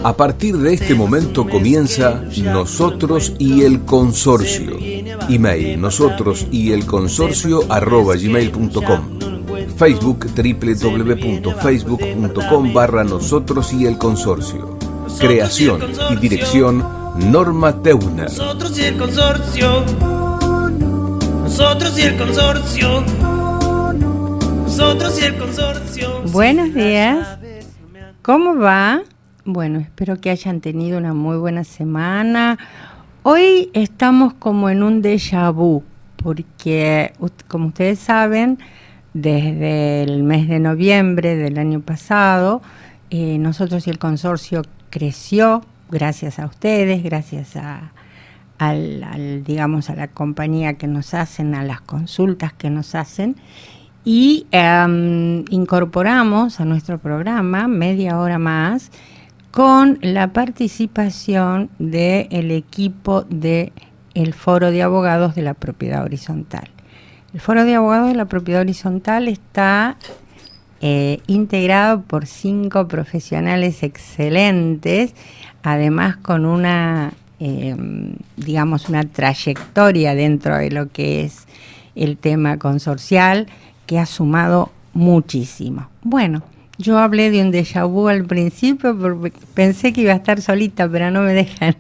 A partir de este momento comienza Nosotros y el Consorcio. Email nosotrosyelconsorcio@gmail.com. Facebook www.facebook.com/Nosotros y el Consorcio. Creación y dirección Norma Teuner. Nosotros y el Consorcio. Nosotros y el Consorcio. Nosotros y el Consorcio. Buenos días. ¿Cómo va? Bueno, espero que hayan tenido una muy buena semana. Hoy estamos como en un déjà vu, porque como ustedes saben, desde el mes de noviembre del año pasado, Nosotros y el Consorcio creció gracias a ustedes, gracias digamos, a la compañía que nos hacen, a las consultas que nos hacen, y incorporamos a nuestro programa media hora más con la participación del equipo del Foro de Abogados de la Propiedad Horizontal. El Foro de Abogados de la Propiedad Horizontal está integrado por 5 profesionales excelentes, además con una, digamos, una trayectoria dentro de lo que es el tema consorcial que ha sumado muchísimo. Bueno, yo hablé de un déjà vu al principio porque pensé que iba a estar solita, pero no me dejan.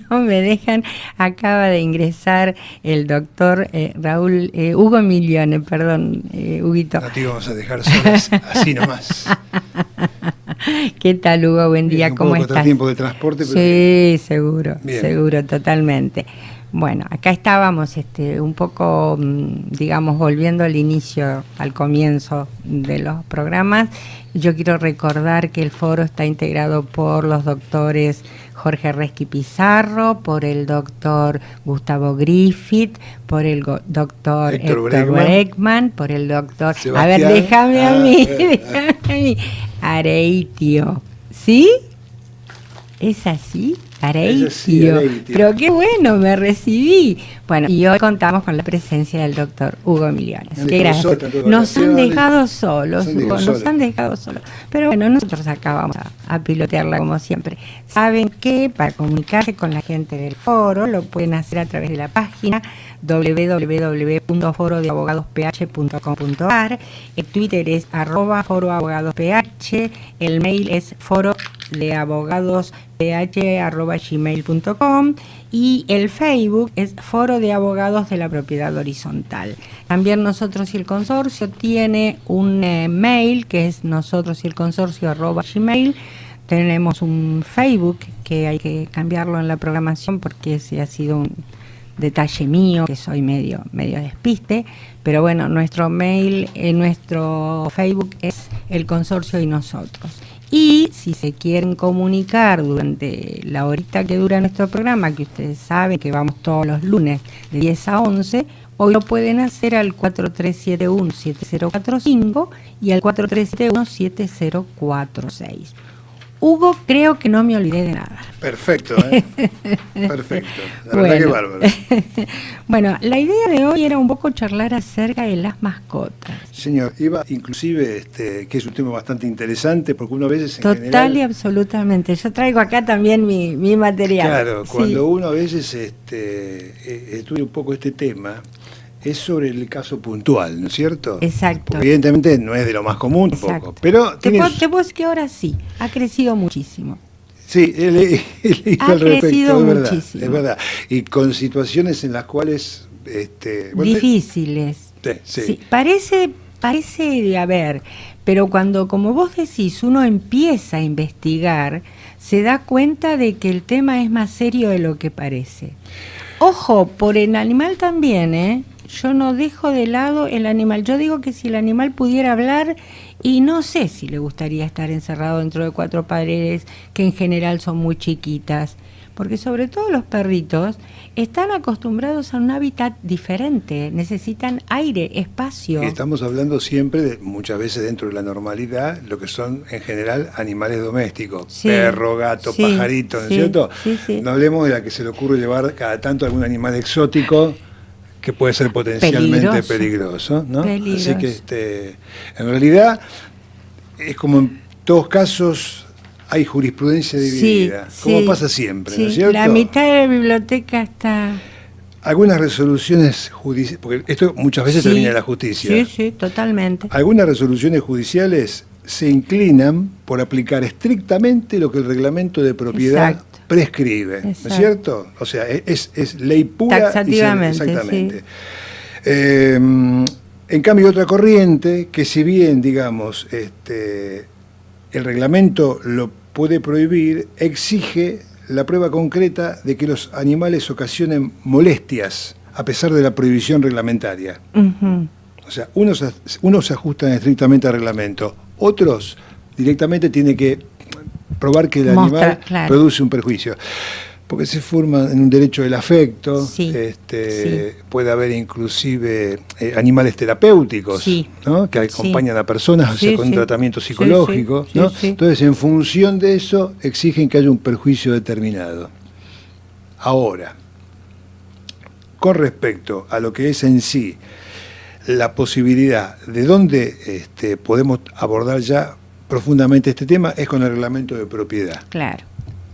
No me dejan. Acaba de ingresar el doctor Hugo Milione, perdón, Huguito. No te íbamos a dejar solas así nomás. ¿Qué tal, Hugo? Buen día, ¿cómo estás? Tiempo de transporte, pero sí, seguro, bien. Seguro, totalmente. Bueno, acá estábamos un poco, digamos, volviendo al inicio, al comienzo de los programas. Yo quiero recordar que el foro está integrado por los doctores Jorge Resqui Pizarro, por el doctor Gustavo Griffith, por el doctor Héctor Bregman, por el doctor... Sebastián. A ver, déjame a mí, Areitio. ¿Sí? ¿Es así? Areitio. Pero qué bueno, me recibí. Bueno, y hoy contamos con la presencia del doctor Hugo Miliones. Qué gracias. Nos han dejado solos, Hugo, nos han dejado solos. Pero bueno, nosotros acá vamos a pilotearla como siempre. Saben que para comunicarse con la gente del foro lo pueden hacer a través de la página www.forodeabogadosph.com.ar. El Twitter es @foroabogadosph. El mail es forodeabogadosph@gmail.com y el Facebook es Foro de Abogados de la Propiedad Horizontal. También Nosotros y el Consorcio tiene un mail que es nosotrosyelconsorcio@gmail. Tenemos un Facebook que hay que cambiarlo en la programación porque ese ha sido un detalle mío, que soy medio despiste, pero bueno, nuestro mail, nuestro Facebook es El Consorcio y Nosotros. Y si se quieren comunicar durante la horita que dura nuestro programa, que ustedes saben que vamos todos los lunes de 10 a 11, hoy lo pueden hacer al 4371-7045 y al 4371-7046. Hugo, creo que no me olvidé de nada. Perfecto, perfecto. La verdad que bárbaro. Bueno, la idea de hoy era un poco charlar acerca de las mascotas. Señor, iba inclusive, que es un tema bastante interesante, porque uno a veces Total y absolutamente. Yo traigo acá también mi material. Claro, cuando uno a veces estudia un poco este tema, es sobre el caso puntual, ¿no es cierto? Exacto. Porque evidentemente no es de lo más común tampoco. Pero te puedo decir que ahora sí, ha crecido muchísimo. Sí, ha crecido muchísimo. Es verdad. Y con situaciones en las cuales... difíciles. Sí. Parece, a ver, pero cuando, como vos decís, uno empieza a investigar, se da cuenta de que el tema es más serio de lo que parece. Ojo, por el animal también, yo no dejo de lado el animal. Yo digo que si el animal pudiera hablar, y no sé si le gustaría estar encerrado dentro de 4 paredes, que en general son muy chiquitas, porque sobre todo los perritos están acostumbrados a un hábitat diferente, necesitan aire, espacio. Y estamos hablando siempre, muchas veces dentro de la normalidad, lo que son en general animales domésticos, sí, perro, gato, sí, pajarito, ¿no es cierto? Sí, sí. No hablemos de la que se le ocurre llevar cada tanto algún animal exótico que puede ser potencialmente peligroso, ¿no? Así que en realidad es como en todos casos hay jurisprudencia dividida, como pasa siempre, ¿no es cierto? La mitad de la biblioteca está... Algunas resoluciones judiciales, porque esto muchas veces termina en la justicia. Sí, totalmente. Algunas resoluciones judiciales se inclinan por aplicar estrictamente lo que el reglamento de propiedad prescribe, ¿no es cierto? O sea, es ley pura. Taxativamente, exactamente. En cambio, otra corriente, que si bien, digamos, el reglamento lo puede prohibir, exige la prueba concreta de que los animales ocasionen molestias a pesar de la prohibición reglamentaria. O sea, unos se ajustan estrictamente al reglamento, otros directamente tienen que probar que el animal produce un perjuicio. Porque se forma en un derecho del afecto, puede haber inclusive animales terapéuticos, ¿no? Que acompañan a personas con un tratamiento psicológico, ¿no? Entonces, en función de eso, exigen que haya un perjuicio determinado. Ahora, con respecto a lo que es en sí la posibilidad de dónde podemos abordar ya profundamente este tema, es con el reglamento de propiedad. Claro.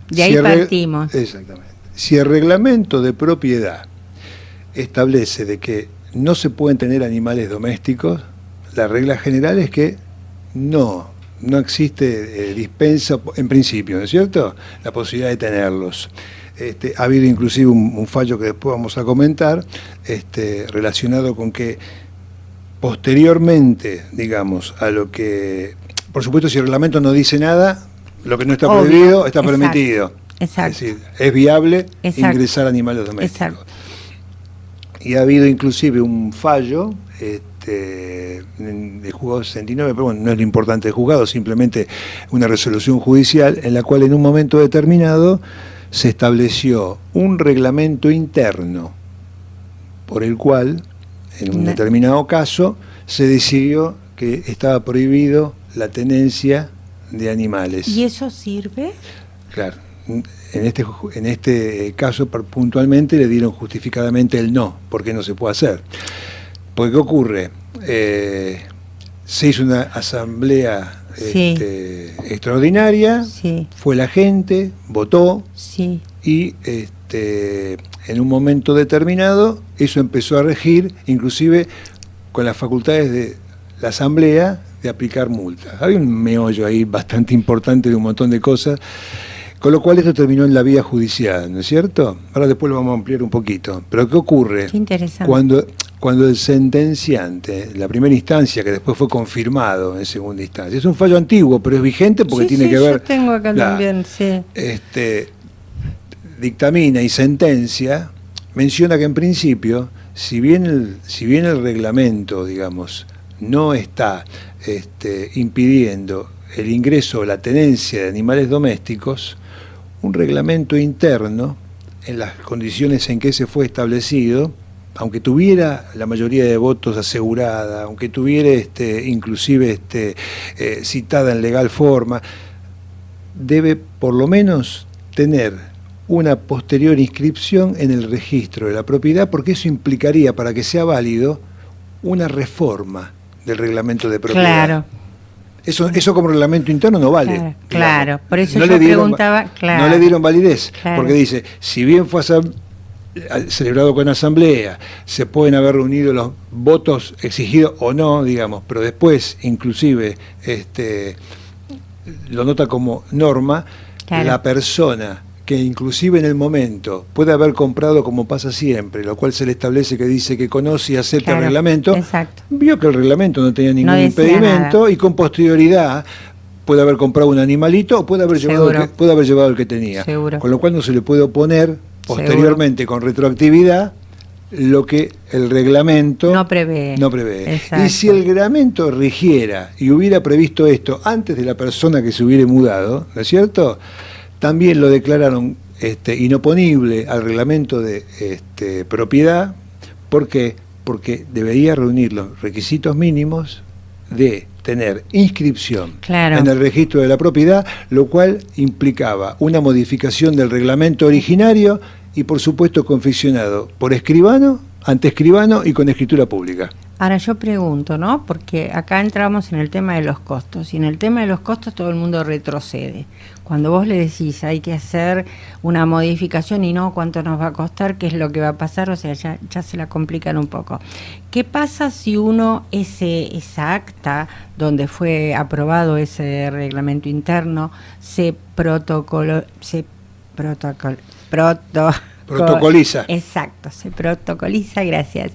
De ahí partimos. Exactamente. Si el reglamento de propiedad establece de que no se pueden tener animales domésticos, la regla general es que no existe dispensa, en principio, ¿no es cierto?, la posibilidad de tenerlos. Ha habido inclusive un fallo que después vamos a comentar, relacionado con que posteriormente, digamos, a lo que... Por supuesto, si el reglamento no dice nada, lo que no está prohibido está permitido. Exacto. Es decir, es viable ingresar animales domésticos. Y ha habido inclusive un fallo de juzgado 69, pero bueno, no es lo importante de juzgado, simplemente una resolución judicial en la cual en un momento determinado se estableció un reglamento interno por el cual, en un determinado caso, se decidió que estaba prohibido la tenencia de animales. ¿Y eso sirve? Claro. En este caso puntualmente le dieron justificadamente el no, porque no se puede hacer. Porque ¿qué ocurre? Se hizo una asamblea extraordinaria, fue la gente, votó, y en un momento determinado eso empezó a regir, inclusive con las facultades de la asamblea de aplicar multas. Había un meollo ahí bastante importante de un montón de cosas, con lo cual esto terminó en la vía judicial, ¿no es cierto? Ahora después lo vamos a ampliar un poquito. Pero ¿qué ocurre? Qué interesante. Cuando el sentenciante, la primera instancia, que después fue confirmado en segunda instancia, es un fallo antiguo, pero es vigente porque tiene que ver... Yo tengo acá también, dictamina y sentencia, menciona que en principio, si bien el reglamento, digamos, no está impidiendo el ingreso o la tenencia de animales domésticos, un reglamento interno, en las condiciones en que se fue establecido, aunque tuviera la mayoría de votos asegurada, aunque tuviera inclusive citada en legal forma, debe por lo menos tener una posterior inscripción en el registro de la propiedad, porque eso implicaría, para que sea válido, una reforma del reglamento de propiedad. Claro. Eso como reglamento interno no vale. Claro, por eso no yo preguntaba... No le dieron validez, porque dice, si bien fue celebrado con asamblea, se pueden haber reunido los votos exigidos o no, digamos, pero después, inclusive, lo nota como norma, la persona que inclusive en el momento puede haber comprado, como pasa siempre, lo cual se le establece que dice que conoce y acepta el reglamento, vio que el reglamento no tenía ningún impedimento y con posterioridad puede haber comprado un animalito o puede haber llevado el que tenía. Con lo cual no se le puede oponer posteriormente con retroactividad lo que el reglamento no prevé. Y si el reglamento rigiera y hubiera previsto esto antes de la persona que se hubiera mudado, ¿no es cierto?, también lo declararon inoponible al reglamento de propiedad. ¿Por qué? Porque debería reunir los requisitos mínimos de tener inscripción en el registro de la propiedad, lo cual implicaba una modificación del reglamento originario y, por supuesto, confeccionado por escribano, ante escribano y con escritura pública. Ahora yo pregunto, ¿no? Porque acá entramos en el tema de los costos, y en el tema de los costos todo el mundo retrocede. Cuando vos le decís hay que hacer una modificación y no cuánto nos va a costar, qué es lo que va a pasar, o sea, ya se la complican un poco. ¿Qué pasa si uno, esa acta donde fue aprobado ese reglamento interno, protocoliza? Exacto, se protocoliza, gracias.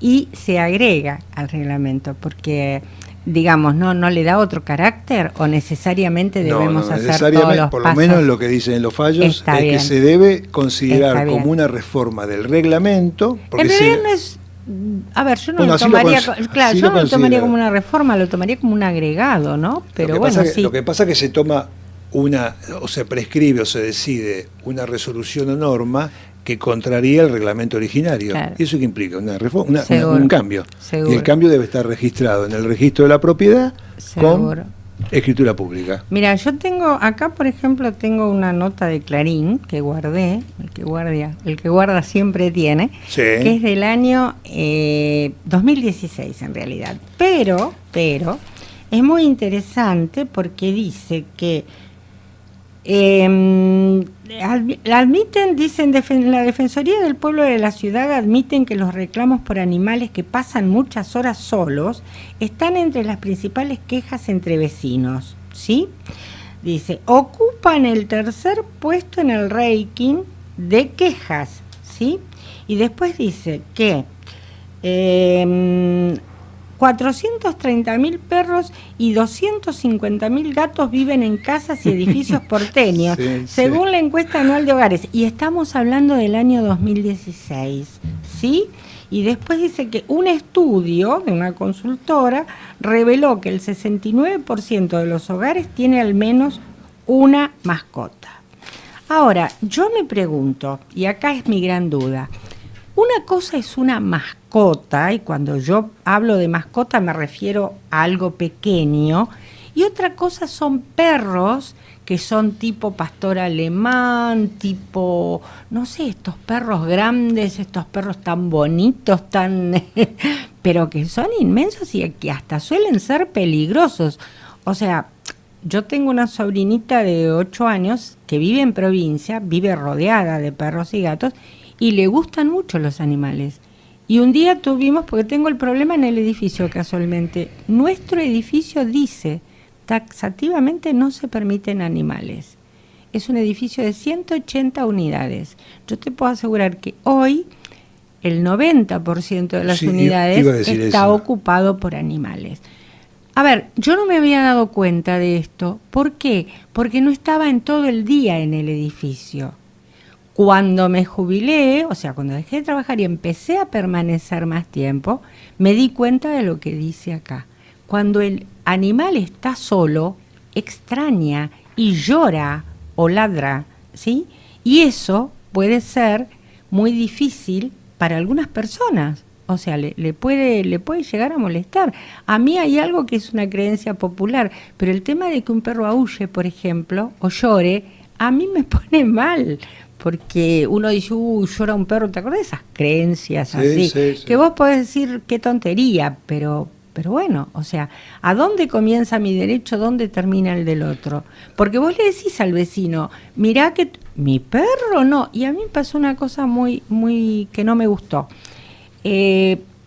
Y se agrega al reglamento, porque, digamos, no le da otro carácter, o necesariamente debemos hacer todos los por pasos. lo menos lo que dicen los fallos Está es bien. que se debe considerar Está bien. como una reforma del reglamento. Porque En realidad no es... A ver, yo no Bueno, lo así lo tomaría, así yo lo no lo tomaría considero. como una reforma, lo tomaría como un agregado, ¿no? Pero bueno, sí. Lo que pasa es que se toma o se prescribe o se decide una resolución o norma que contraría el reglamento originario. Claro. ¿Y eso qué implica? Una reforma, Seguro. un cambio. Seguro. Y el cambio debe estar registrado en el registro de la propiedad Seguro. con escritura pública. Mira, yo tengo acá, por ejemplo, tengo una nota de Clarín que guardé, el que guarda siempre tiene, Sí. que es del año 2016 en realidad. Pero es muy interesante porque dice que dicen la Defensoría del Pueblo de la Ciudad admiten que los reclamos por animales que pasan muchas horas solos están entre las principales quejas entre vecinos, ¿sí? Dice, ocupan el tercer puesto en el ranking de quejas, ¿sí? Y después dice que 430.000 perros y 250.000 gatos viven en casas y edificios porteños, Sí, según sí. la encuesta anual de hogares. Y estamos hablando del año 2016, ¿sí? Y después dice que un estudio de una consultora reveló que el 69% de los hogares tiene al menos una mascota. Ahora, yo me pregunto, y acá es mi gran duda, una cosa es una mascota, y cuando yo hablo de mascota me refiero a algo pequeño, y otra cosa son perros que son tipo pastor alemán, tipo, no sé, estos perros grandes, estos perros tan bonitos, tan pero que son inmensos y que hasta suelen ser peligrosos. O sea, yo tengo una sobrinita de 8 años que vive en provincia, vive rodeada de perros y gatos, y le gustan mucho los animales. Y un día tuvimos, porque tengo el problema en el edificio casualmente, nuestro edificio dice, taxativamente no se permiten animales. Es un edificio de 180 unidades. Yo te puedo asegurar que hoy el 90% de las unidades iba a decir está eso. ocupado por animales. A ver, yo no me había dado cuenta de esto. ¿Por qué? Porque no estaba en todo el día en el edificio. Cuando me jubilé, o sea, cuando dejé de trabajar y empecé a permanecer más tiempo, me di cuenta de lo que dice acá. Cuando el animal está solo, extraña y llora o ladra, ¿sí? Y eso puede ser muy difícil para algunas personas. O sea, le puede llegar a molestar. A mí hay algo que es una creencia popular, pero el tema de que un perro aúlle, por ejemplo, o llore, a mí me pone mal. Porque uno dice, llora un perro, ¿te acuerdas de esas creencias así? Sí. Que vos podés decir qué tontería, pero bueno, o sea, ¿a dónde comienza mi derecho? ¿Dónde termina el del otro? Porque vos le decís al vecino, mirá que mi perro no. Y a mí me pasó una cosa muy que no me gustó.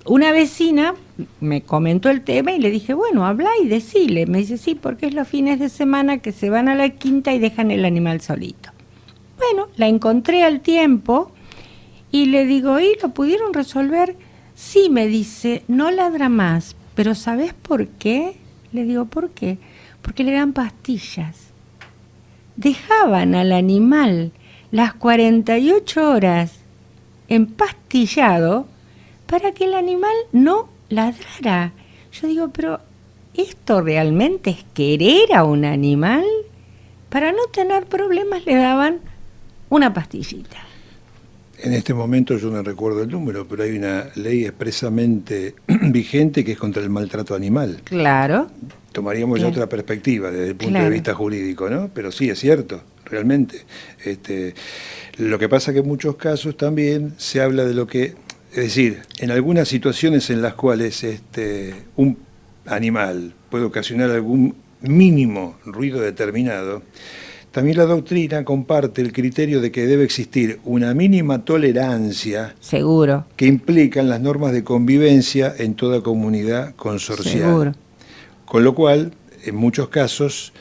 Una vecina me comentó el tema y le dije, bueno, habla y decile. Me dice, sí, porque es los fines de semana que se van a la quinta y dejan el animal solito. Bueno, la encontré al tiempo y le digo, ¿y lo pudieron resolver? Sí, me dice, no ladra más, pero ¿sabés por qué? Le digo, ¿por qué? Porque le dan pastillas. Dejaban al animal las 48 horas empastillado para que el animal no ladrara. Yo digo, pero ¿esto realmente es querer a un animal? Para no tener problemas le daban una pastillita. En este momento yo no recuerdo el número, pero hay una ley expresamente vigente que es contra el maltrato animal. Claro. Tomaríamos ya otra perspectiva desde el punto de vista jurídico, ¿no? Pero sí, es cierto, realmente. Lo que pasa que en muchos casos también se habla de lo que Es decir, en algunas situaciones en las cuales un animal puede ocasionar algún mínimo ruido determinado, también la doctrina comparte el criterio de que debe existir una mínima tolerancia. Seguro. Que implican las normas de convivencia en toda comunidad consorcial. Seguro. Con lo cual, en muchos casos,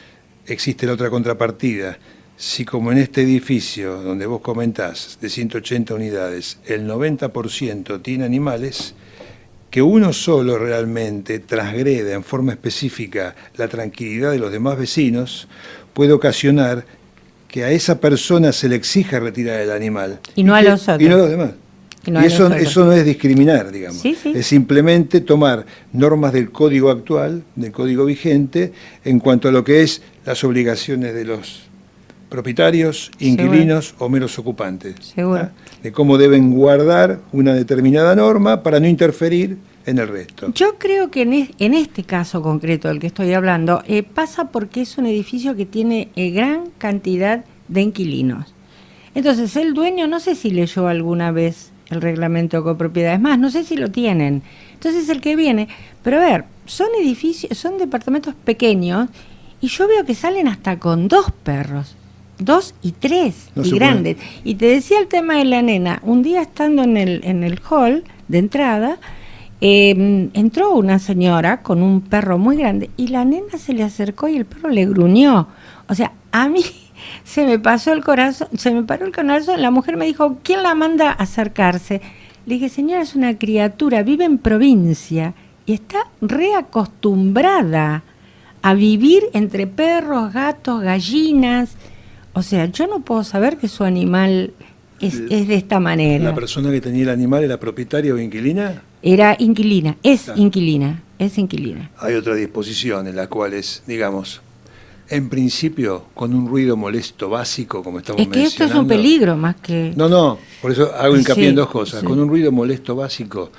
existe la otra contrapartida. Si como en este edificio, donde vos comentás, de 180 unidades, el 90% tiene animales, que uno solo realmente transgreda en forma específica la tranquilidad de los demás vecinos, puede ocasionar que a esa persona se le exija retirar el animal. Y no a los otros. Y no a los demás. Y eso no es discriminar, digamos. Sí, sí. Es simplemente tomar normas del código actual, del código vigente, en cuanto a lo que es las obligaciones de los propietarios, inquilinos o meros ocupantes. Seguro. De cómo deben guardar una determinada norma para no interferir en el resto. Yo creo que en este caso concreto del que estoy hablando, pasa porque es un edificio que tiene gran cantidad de inquilinos. Entonces el dueño, no sé si leyó alguna vez el reglamento de copropiedades, más, no sé si lo tienen. Entonces el que viene, pero a ver, son edificios, son departamentos pequeños y yo veo que salen hasta con 2 perros. 2 y 3, no y grandes. Y te decía el tema de la nena, un día estando en el hall de entrada, entró una señora con un perro muy grande y la nena se le acercó y el perro le gruñó. O sea, a mí se me pasó el corazón, se me paró el corazón. La mujer me dijo, ¿quién la manda a acercarse? Le dije, señora, es una criatura, vive en provincia y está reacostumbrada a vivir entre perros, gatos, gallinas. O sea, yo no puedo saber que su animal es de esta manera. ¿La persona que tenía el animal era propietaria o inquilina? Era inquilina, inquilina. Hay otra disposición en la cual es, digamos, en principio, con un ruido molesto básico, como estamos mencionando. Es que esto es un peligro más que... No, por eso hago hincapié en 2 cosas. Sí. Con un ruido molesto básico,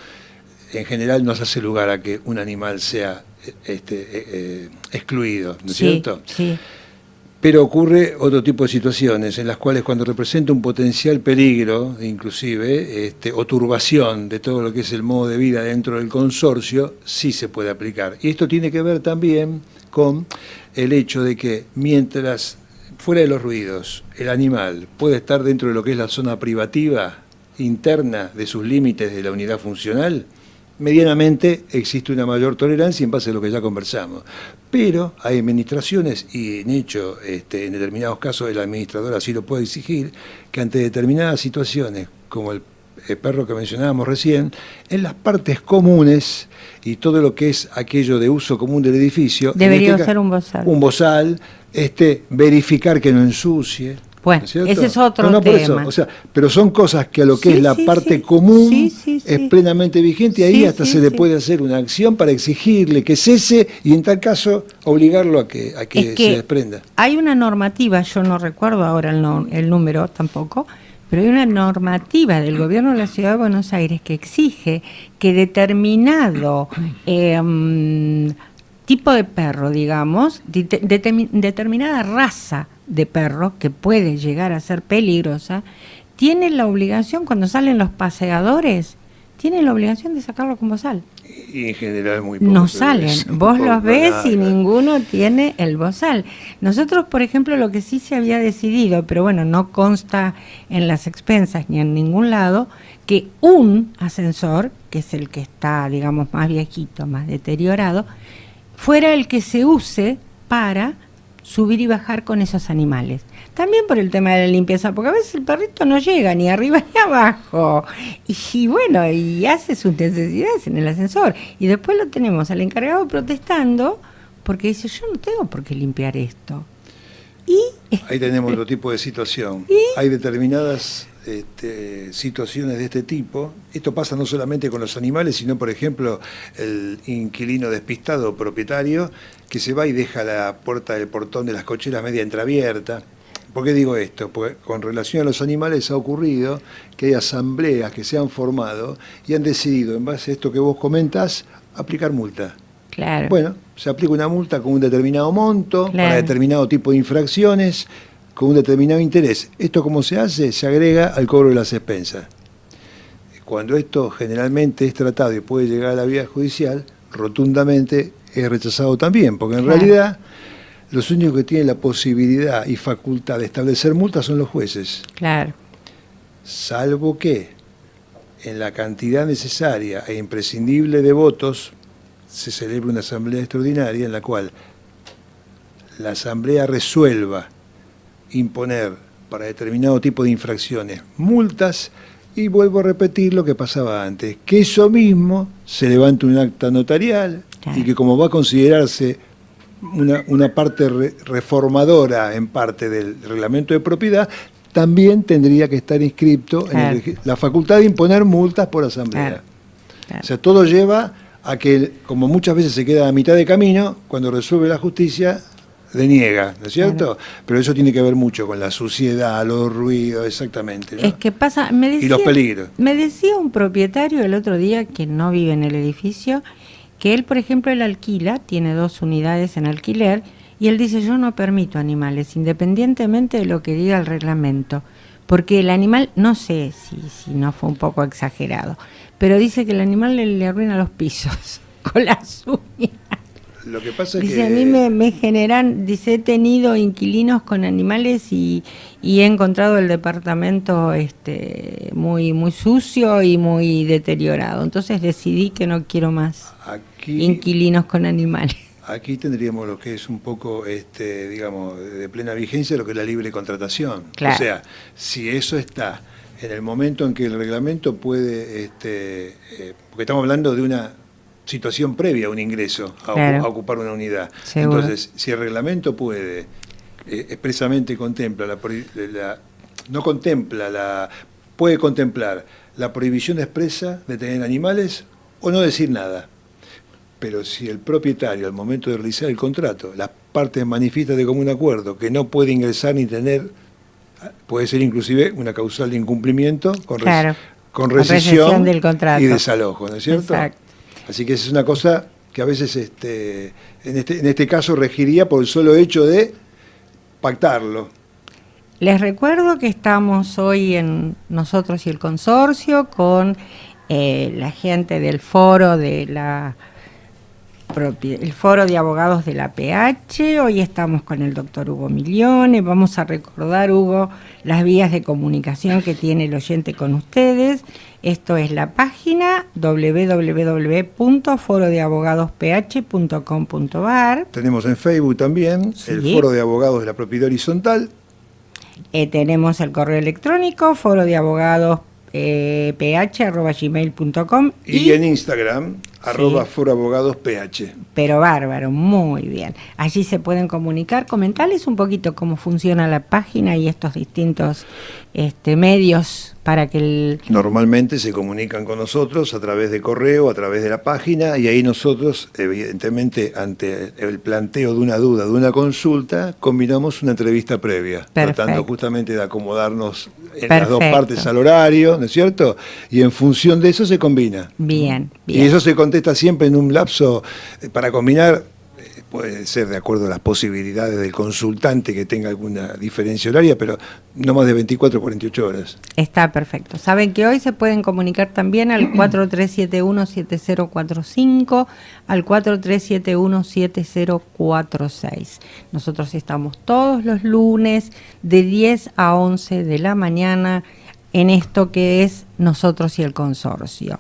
en general no se hace lugar a que un animal sea excluido, ¿no es cierto? Sí. Pero ocurre otro tipo de situaciones en las cuales cuando representa un potencial peligro, inclusive, o turbación de todo lo que es el modo de vida dentro del consorcio, sí se puede aplicar. Y esto tiene que ver también con el hecho de que mientras fuera de los ruidos el animal puede estar dentro de lo que es la zona privativa interna de sus límites de la unidad funcional, medianamente existe una mayor tolerancia en base a lo que ya conversamos. Pero hay administraciones, y en hecho, en determinados casos el administrador así lo puede exigir, que ante determinadas situaciones, como el perro que mencionábamos recién, en las partes comunes y todo lo que es aquello de uso común del edificio, debería ser un bozal. Un bozal, verificar que no ensucie. Bueno, ¿no es ese es otro tema. Por eso, o sea, pero son cosas que a lo que es la parte común es plenamente vigente y ahí hasta se le puede hacer una acción para exigirle que cese y en tal caso obligarlo a que se desprenda. Hay una normativa, yo no recuerdo ahora el número tampoco, pero hay una normativa del gobierno de la Ciudad de Buenos Aires que exige que determinado tipo de perro, digamos, determinada raza de perro que puede llegar a ser peligrosa, tiene la obligación, cuando salen los paseadores, tienen la obligación de sacarlo con bozal. Y en general muy pocos. No salen, vos los ves y ninguno tiene el bozal. Nosotros, por ejemplo, lo que sí se había decidido, pero bueno, no consta en las expensas ni en ningún lado, que un ascensor, que es el que está, digamos, más viejito, más deteriorado, fuera el que se use para subir y bajar con esos animales. También por el tema de la limpieza, porque a veces el perrito no llega ni arriba ni abajo. Y bueno, y hace sus necesidades en el ascensor. Y después lo tenemos al encargado protestando porque dice, yo no tengo por qué limpiar esto. Y ahí tenemos otro tipo de situación. Hay determinadas situaciones de este tipo. Esto pasa no solamente con los animales, sino, por ejemplo, el inquilino despistado o propietario que se va y deja la puerta del portón de las cocheras media entreabierta. ¿Por qué digo esto? Porque con relación a los animales ha ocurrido que hay asambleas que se han formado y han decidido, en base a esto que vos comentás, aplicar multa. Claro. Bueno, se aplica una multa con un determinado monto, para determinado tipo de infracciones, con un determinado interés. ¿Esto cómo se hace? Se agrega al cobro de las expensas. cuando esto generalmente es tratado y puede llegar a la vía judicial, rotundamente es rechazado también, porque en realidad los únicos que tienen la posibilidad y facultad de establecer multas son los jueces. Claro. Salvo que en la cantidad necesaria e imprescindible de votos se celebre una asamblea extraordinaria en la cual la asamblea resuelva imponer para determinado tipo de infracciones multas, y vuelvo a repetir lo que pasaba antes, que eso mismo se levante un acta notarial y que como va a considerarse una parte reformadora en parte del reglamento de propiedad, también tendría que estar inscripto en la facultad de imponer multas por asamblea. O sea, todo lleva a que, como muchas veces se queda a mitad de camino, cuando resuelve la justicia, deniega, ¿no es cierto? Pero eso tiene que ver mucho con la suciedad, los ruidos, exactamente, ¿no? Es que pasa, y los peligros. Me decía un propietario el otro día que no vive en el edificio, que él, por ejemplo, él alquila, tiene 2 unidades en alquiler, y él dice, yo no permito animales, independientemente de lo que diga el reglamento, porque el animal, no sé si no fue un poco exagerado, pero dice que el animal le arruina los pisos con las uñas. Lo que pasa es dice, que... a mí me generan, dice, he tenido inquilinos con animales y he encontrado el departamento muy sucio y muy deteriorado. Entonces decidí que no quiero más inquilinos con animales. Aquí tendríamos lo que es un poco, digamos, de plena vigencia, lo que es la libre contratación. Claro. O sea, si eso está en el momento en que el reglamento puede, porque estamos hablando de una situación previa a un ingreso, a ocupar una unidad. Seguro. Entonces, si el reglamento puede, expresamente contempla puede contemplar la prohibición expresa de tener animales o no decir nada. Pero si el propietario, al momento de realizar el contrato, las partes manifiestan de común acuerdo que no puede ingresar ni tener, puede ser inclusive una causal de incumplimiento con recesión del contrato y desalojo, ¿no es cierto? Exacto. Así que esa es una cosa que a veces en este caso regiría por el solo hecho de pactarlo. Les recuerdo que estamos hoy en Nosotros y el Consorcio con la gente del foro el Foro de Abogados de la PH. Hoy estamos con el doctor Hugo Miglione. Vamos a recordar, Hugo, las vías de comunicación que tiene el oyente con ustedes. Esto es la página www.forodeabogadosph.com.ar. Tenemos en Facebook también el Foro de Abogados de la Propiedad Horizontal. Tenemos el correo electrónico forodeabogadosph@gmail.com y en Instagram @foroabogadosph. Pero bárbaro, muy bien. Allí se pueden comunicar. Comentarles un poquito cómo funciona la página y estos distintos medios para que Normalmente se comunican con nosotros a través de correo, a través de la página, y ahí nosotros, evidentemente, ante el planteo de una duda, de una consulta, combinamos una entrevista previa, tratando justamente de acomodarnos en las dos partes al horario, ¿no es cierto? Y en función de eso se combina. Bien. Y eso se contesta siempre en un lapso para combinar. Puede ser de acuerdo a las posibilidades del consultante que tenga alguna diferencia horaria, pero no más de 24 o 48 horas. Está perfecto. Saben que hoy se pueden comunicar también al 4371-7045, al 4371-7046. Nosotros estamos todos los lunes de 10 a 11 de la mañana en esto que es Nosotros y el Consorcio.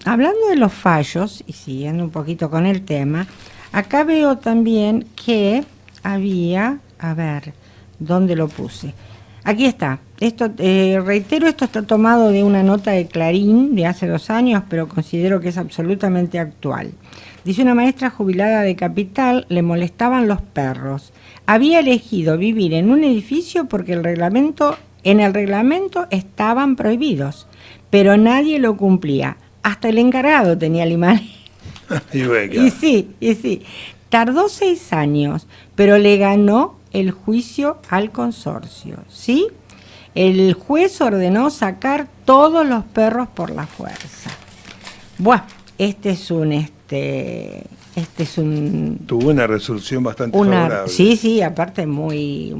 Hablando de los fallos, y siguiendo un poquito con el tema, acá veo también que había, a ver, ¿dónde lo puse? Aquí está. Esto, reitero, esto está tomado de una nota de Clarín de hace 2 años, pero considero que es absolutamente actual. Dice: una maestra jubilada de Capital le molestaban los perros. Había elegido vivir en un edificio porque en el reglamento estaban prohibidos, pero nadie lo cumplía. Hasta el encargado tenía animales. Y sí. Tardó 6 años, pero le ganó el juicio al consorcio, ¿sí? El juez ordenó sacar todos los perros por la fuerza. Bueno, este es un tuvo una resolución bastante favorable. Sí, aparte muy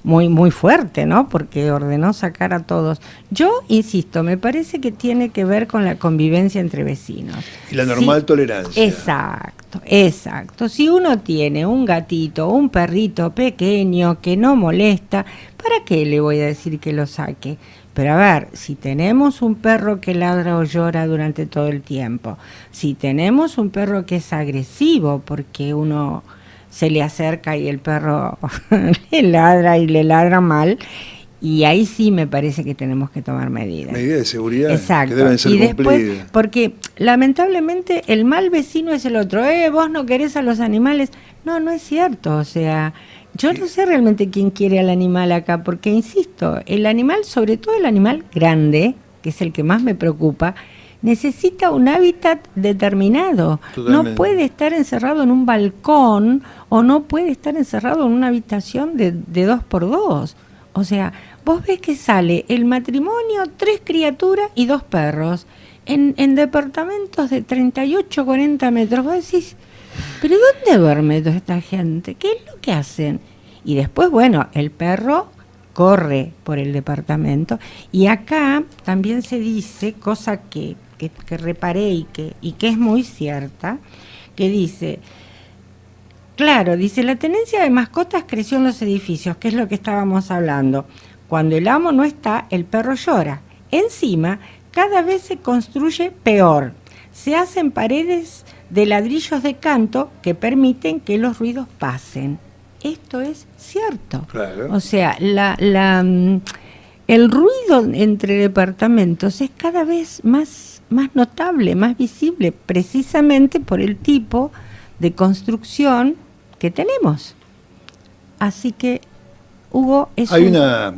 muy, muy fuerte, ¿no? Porque ordenó sacar a todos. Yo insisto, me parece que tiene que ver con la convivencia entre vecinos. Y la normal tolerancia. Exacto, exacto. Si uno tiene un gatito o un perrito pequeño que no molesta, ¿para qué le voy a decir que lo saque? Pero a ver, si tenemos un perro que ladra o llora durante todo el tiempo, si tenemos un perro que es agresivo porque uno se le acerca y el perro le ladra mal, y ahí sí me parece que tenemos que tomar medidas. Medidas de seguridad. Exacto. Que deben ser y después, cumplidas. porque lamentablemente el mal vecino es el otro. Vos no querés a los animales. No, no es cierto. O sea, yo no sé realmente quién quiere al animal acá, porque insisto, el animal, sobre todo el animal grande, que es el que más me preocupa, necesita un hábitat determinado. Totalmente. No puede estar encerrado en un balcón o no puede estar encerrado en una habitación de 2x2. O sea, vos ves que sale el matrimonio, 3 criaturas y 2 perros en departamentos de 38, 40 metros. Vos decís, ¿pero dónde duerme toda esta gente? ¿Qué es lo que hacen? Y después, bueno, el perro corre por el departamento. Y acá también se dice, cosa que reparé y que es muy cierta, que dice, claro, dice, la tenencia de mascotas creció en los edificios, que es lo que estábamos hablando. Cuando el amo no está, el perro llora. Encima, cada vez se construye peor. Se hacen paredes de ladrillos de canto que permiten que los ruidos pasen. Esto es cierto. Claro. O sea, el ruido entre departamentos es cada vez más notable, más visible, precisamente por el tipo de construcción que tenemos. Así que, Hugo, hay una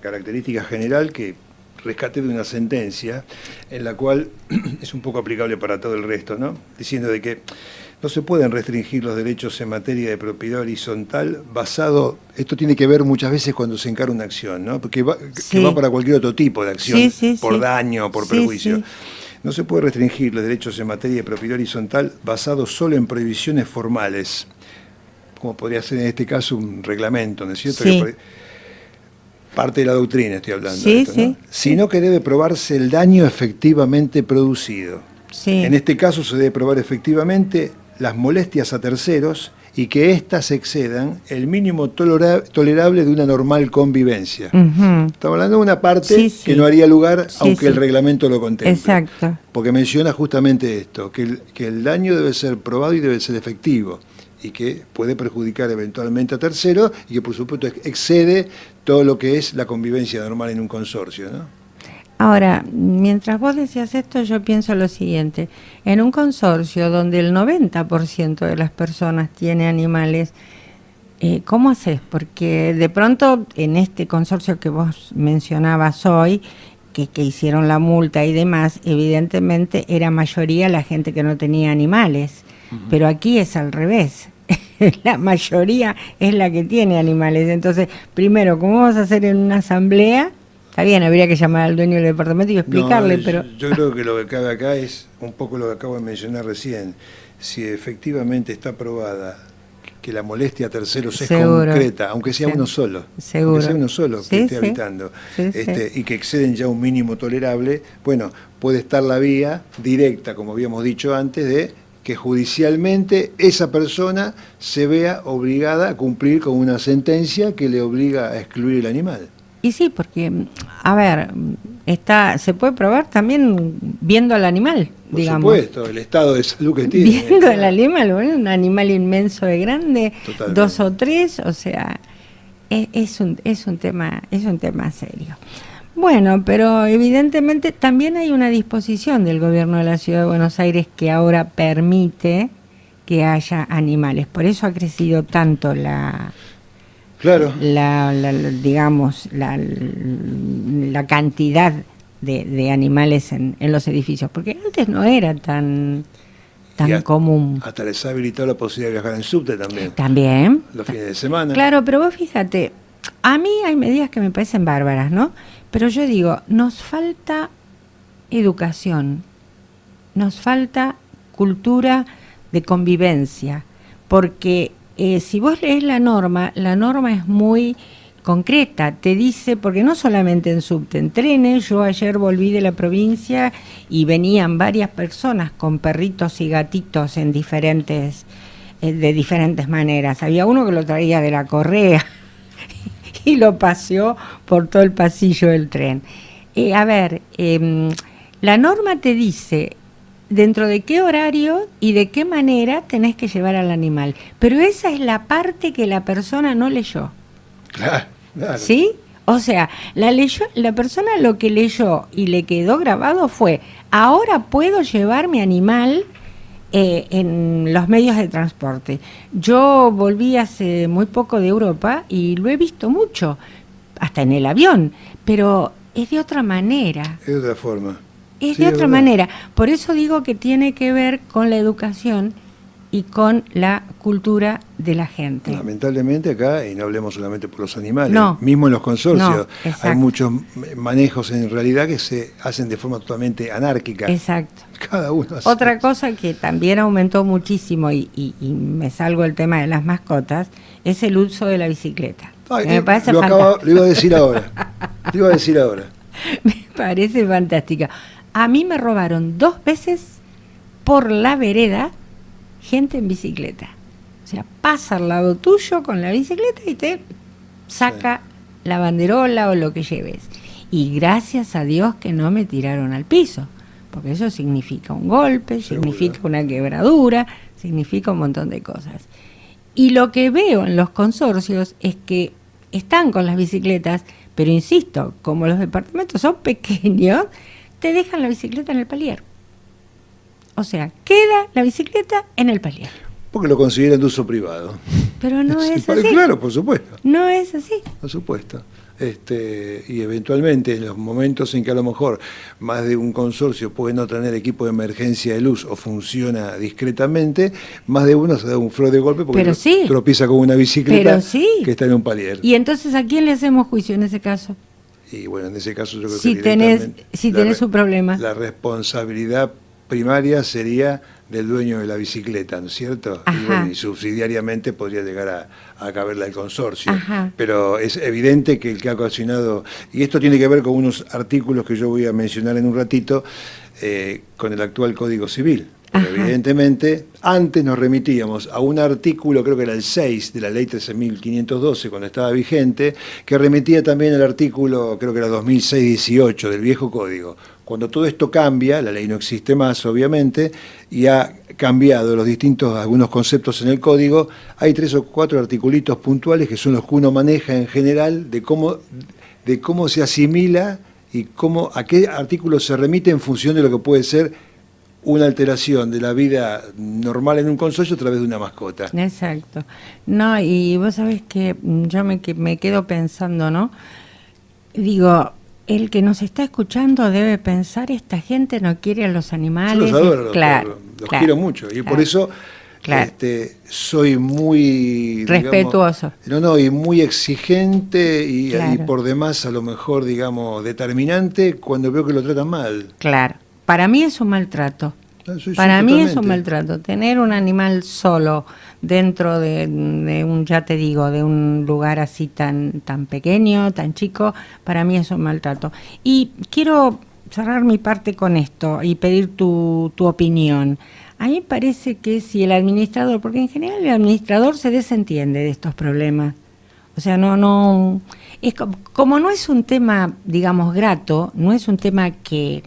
característica general que rescaté de una sentencia en la cual es un poco aplicable para todo el resto, ¿no? Diciendo de que no se pueden restringir los derechos en materia de propiedad horizontal basado, esto tiene que ver muchas veces cuando se encara una acción, ¿no? Porque que va para cualquier otro tipo de acción, por daño, por perjuicio. No se puede restringir los derechos en materia de propiedad horizontal basados solo en prohibiciones formales, como podría ser en este caso un reglamento, ¿no es cierto? Sí. Parte de la doctrina estoy hablando, Sí, de esto, ¿no? sí. Sino que debe probarse el daño efectivamente producido. Sí. En este caso se debe probar efectivamente las molestias a terceros y que éstas excedan el mínimo tolerable de una normal convivencia. Uh-huh. Estamos hablando de una parte Sí. que no haría lugar, Sí, aunque sí. el reglamento lo contemple. Exacto. Porque menciona justamente esto, que el daño debe ser probado y debe ser efectivo, y que puede perjudicar eventualmente a terceros, y que por supuesto excede todo lo que es la convivencia normal en un consorcio, ¿no? Ahora, mientras vos decías esto, yo pienso lo siguiente. En un consorcio donde el 90% de las personas tiene animales, ¿cómo haces? Porque de pronto en este consorcio que vos mencionabas hoy, que hicieron la multa y demás, evidentemente era mayoría la gente que no tenía animales. Uh-huh. Pero aquí es al revés. La mayoría es la que tiene animales. Entonces, primero, ¿cómo vas a hacer en una asamblea? Está bien, habría que llamar al dueño del departamento y explicarle, pero... Yo creo que lo que cabe acá es un poco lo que acabo de mencionar recién. Si efectivamente está probada que la molestia a terceros es concreta, aunque sea uno solo, seguro. Aunque sea uno solo que esté habitando, y que exceden ya un mínimo tolerable, bueno, puede estar la vía directa, como habíamos dicho antes, de que judicialmente esa persona se vea obligada a cumplir con una sentencia que le obliga a excluir el animal. Y sí, porque, a ver, se puede probar también viendo al animal, digamos. Por supuesto, el estado de salud que tiene. Viendo al animal, bueno, un animal inmenso de grande, totalmente. 2 o 3, o sea, es un tema serio. Bueno, pero evidentemente también hay una disposición del gobierno de la Ciudad de Buenos Aires que ahora permite que haya animales. Por eso ha crecido tanto Claro. digamos, la cantidad de animales en los edificios, porque antes no era tan común. Hasta les ha habilitado la posibilidad de viajar en subte también. También. Los fines de semana. Claro, pero vos fíjate, a mí hay medidas que me parecen bárbaras, ¿no? Pero yo digo, nos falta educación, nos falta cultura de convivencia, porque si vos lees la norma es muy concreta, te dice, porque no solamente en subte, en trenes, yo ayer volví de la provincia y venían varias personas con perritos y gatitos en diferentes, de diferentes maneras. Había uno que lo traía de la correa y lo paseó por todo el pasillo del tren. La norma te dice dentro de qué horario y de qué manera tenés que llevar al animal, pero esa es la parte que la persona no leyó. Claro. ¿Sí? O sea, la persona lo que leyó y le quedó grabado fue: ahora puedo llevar mi animal en los medios de transporte. Yo volví hace muy poco de Europa y lo he visto mucho, hasta en el avión, pero es de otra manera. Es de otra forma. Es de otra manera. Por eso digo que tiene que ver con la educación y con la cultura de la gente. Lamentablemente acá, y no hablemos solamente por los animales, no, mismo en los consorcios, no, hay muchos manejos en realidad que se hacen de forma totalmente anárquica. Exacto. Cada uno hace. Otra cosa que también aumentó muchísimo, y me salgo del tema de las mascotas, es el uso de la bicicleta. Me parece fantástico. Lo iba a decir ahora. Me parece fantástica. A mí me robaron 2 veces por la vereda gente en bicicleta. O sea, pasa al lado tuyo con la bicicleta y te saca la banderola o lo que lleves. Y gracias a Dios que no me tiraron al piso, porque eso significa un golpe, significa una quebradura, significa un montón de cosas. Y lo que veo en los consorcios es que están con las bicicletas, pero insisto, como los departamentos son pequeños, te dejan la bicicleta en el palier. O sea, queda la bicicleta en el palier. Porque lo consideran de uso privado. Pero no es así. Claro, por supuesto. No es así. Por supuesto. Y eventualmente en los momentos en que a lo mejor más de un consorcio puede no tener equipo de emergencia de luz o funciona discretamente, más de uno se da un flor de golpe porque tropieza con una bicicleta que está en un palier. Y entonces, ¿a quién le hacemos juicio en ese caso? Y bueno, en ese caso yo creo si tenés un problema. La responsabilidad primaria sería del dueño de la bicicleta, ¿no es cierto? Y, bueno, y subsidiariamente podría llegar a caberla el consorcio. Ajá. Pero es evidente que el que ha ocasionado, y esto tiene que ver con unos artículos que yo voy a mencionar en un ratito, con el actual Código Civil. Porque evidentemente, antes nos remitíamos a un artículo, creo que era el 6 de la ley 13.512, cuando estaba vigente, que remitía también al artículo, creo que era 2006-18 del viejo código. Cuando todo esto cambia, la ley no existe más, obviamente, y ha cambiado algunos conceptos en el código, hay 3 o 4 articulitos puntuales que son los que uno maneja en general de cómo se asimila y a qué artículo se remite en función de lo que puede ser una alteración de la vida normal en un consorcio a través de una mascota. Exacto. No, y vos sabés que yo me quedo pensando, ¿no? Digo, el que nos está escuchando debe pensar, esta gente no quiere a los animales. Yo los adoro, los quiero mucho. Y por eso soy muy respetuoso. Y muy exigente y por demás a lo mejor, determinante cuando veo que lo tratan mal. Claro. Para mí es un maltrato. Para mí es un maltrato. Tener un animal solo dentro de un, ya te digo, de un lugar así tan pequeño, tan chico, para mí es un maltrato. Y quiero cerrar mi parte con esto y pedir tu opinión. A mí me parece que si el administrador, porque en general el administrador se desentiende de estos problemas. O sea, no es como no es un tema, digamos, grato, no es un tema que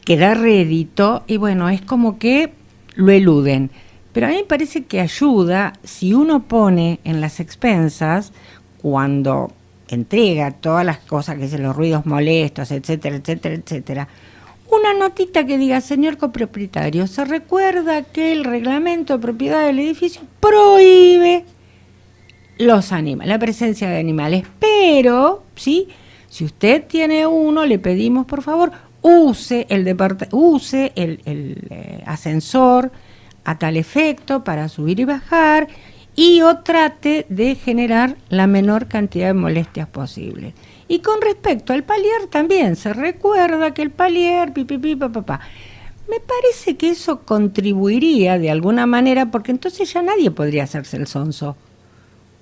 da rédito, y bueno, es como que lo eluden. Pero a mí me parece que ayuda si uno pone en las expensas, cuando entrega todas las cosas, que son los ruidos molestos, etcétera, etcétera, etcétera, una notita que diga: señor copropietario, se recuerda que el reglamento de propiedad del edificio prohíbe los animales, la presencia de animales, pero ¿sí? Si usted tiene uno, le pedimos por favor use el ascensor a tal efecto para subir y bajar, o trate de generar la menor cantidad de molestias posible. Y con respecto al palier también, se recuerda que el palier, Me parece que eso contribuiría de alguna manera, porque entonces ya nadie podría hacerse el sonso.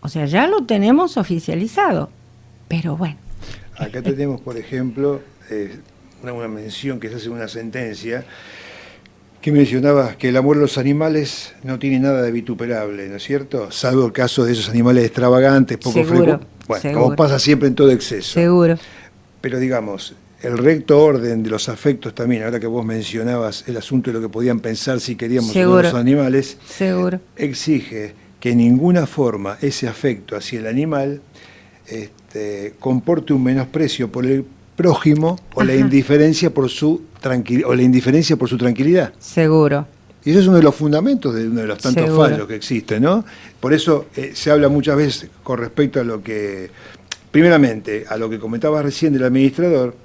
O sea, ya lo tenemos oficializado. Pero bueno. Acá tenemos, por ejemplo, una mención que se hace en una sentencia que mencionaba que el amor a los animales no tiene nada de vituperable, ¿no es cierto? Salvo el caso de esos animales extravagantes, poco frecuentes. Bueno, seguro. Como pasa siempre en todo exceso. Seguro. Pero digamos, el recto orden de los afectos también, ahora que vos mencionabas el asunto de lo que podían pensar si queríamos Seguro. los animales, Seguro. exige que en ninguna forma ese afecto hacia el animal comporte un menosprecio por el prójimo o la indiferencia por su tranquilidad. Seguro. Y eso es uno de los fundamentos de uno de los tantos Seguro. fallos que existen, ¿no? Por eso se habla muchas veces con respecto a lo que, primeramente, a lo que comentabas recién del administrador,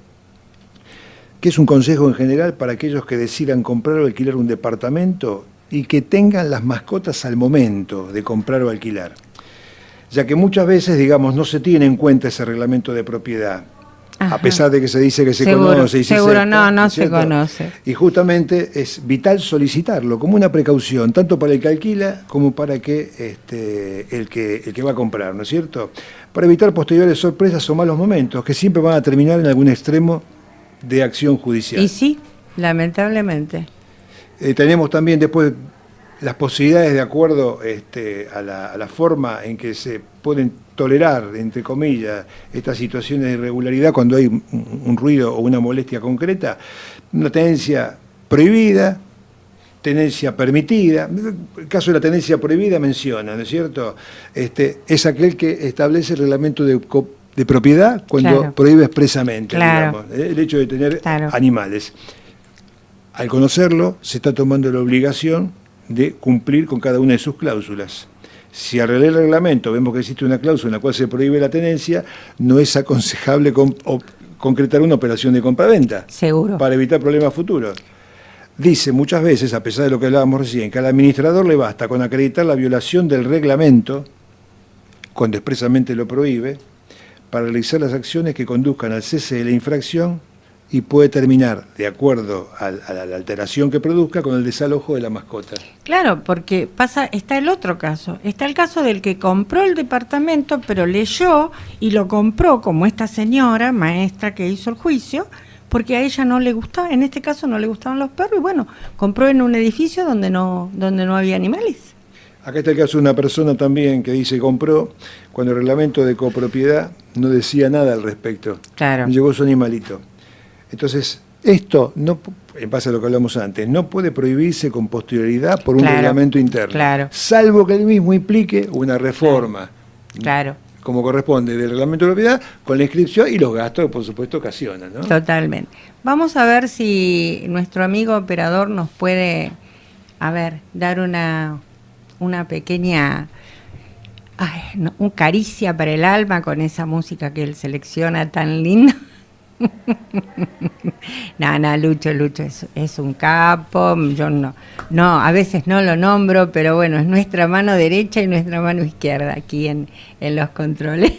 que es un consejo en general para aquellos que decidan comprar o alquilar un departamento y que tengan las mascotas al momento de comprar o alquilar. Ya que muchas veces, digamos, no se tiene en cuenta ese reglamento de propiedad. Ajá. A pesar de que se dice que se conoce y se seguro acepta, no se conoce. Y justamente es vital solicitarlo como una precaución, tanto para el que alquila como para que el que va a comprar, ¿no es cierto? Para evitar posteriores sorpresas o malos momentos que siempre van a terminar en algún extremo de acción judicial. Y sí, lamentablemente. Tenemos también después las posibilidades de acuerdo a la forma en que se pueden tolerar, entre comillas, estas situaciones de irregularidad cuando hay un ruido o una molestia concreta, una tenencia prohibida, tenencia permitida. El caso de la tenencia prohibida menciona, ¿no es cierto? Es aquel que establece el reglamento de propiedad cuando prohíbe expresamente, digamos, el hecho de tener animales. Al conocerlo, se está tomando la obligación de cumplir con cada una de sus cláusulas. Si al leer el reglamento vemos que existe una cláusula en la cual se prohíbe la tenencia, no es aconsejable concretar una operación de compraventa. Seguro. Para evitar problemas futuros. Dice muchas veces, a pesar de lo que hablábamos recién, que al administrador le basta con acreditar la violación del reglamento, cuando expresamente lo prohíbe, para realizar las acciones que conduzcan al cese de la infracción y puede terminar, de acuerdo a la alteración que produzca, con el desalojo de la mascota. Claro, porque está el otro caso. Está el caso del que compró el departamento, pero leyó y lo compró, como esta señora, maestra que hizo el juicio, porque a ella no le gustaba, en este caso no le gustaban los perros, y bueno, compró en un edificio donde no había animales. Acá está el caso de una persona también que dice compró cuando el reglamento de copropiedad no decía nada al respecto. Claro. Llegó su animalito. Entonces, esto, no, en base a lo que hablamos antes, no puede prohibirse con posterioridad por un reglamento interno, salvo que el mismo implique una reforma, como corresponde, del reglamento de propiedad, con la inscripción y los gastos que por supuesto ocasionan, ¿no? Totalmente. Vamos a ver si nuestro amigo operador nos puede, dar una pequeña un caricia para el alma con esa música que él selecciona tan linda. Lucho es un capo. Yo no, a veces no lo nombro, pero bueno, es nuestra mano derecha y nuestra mano izquierda aquí en los controles.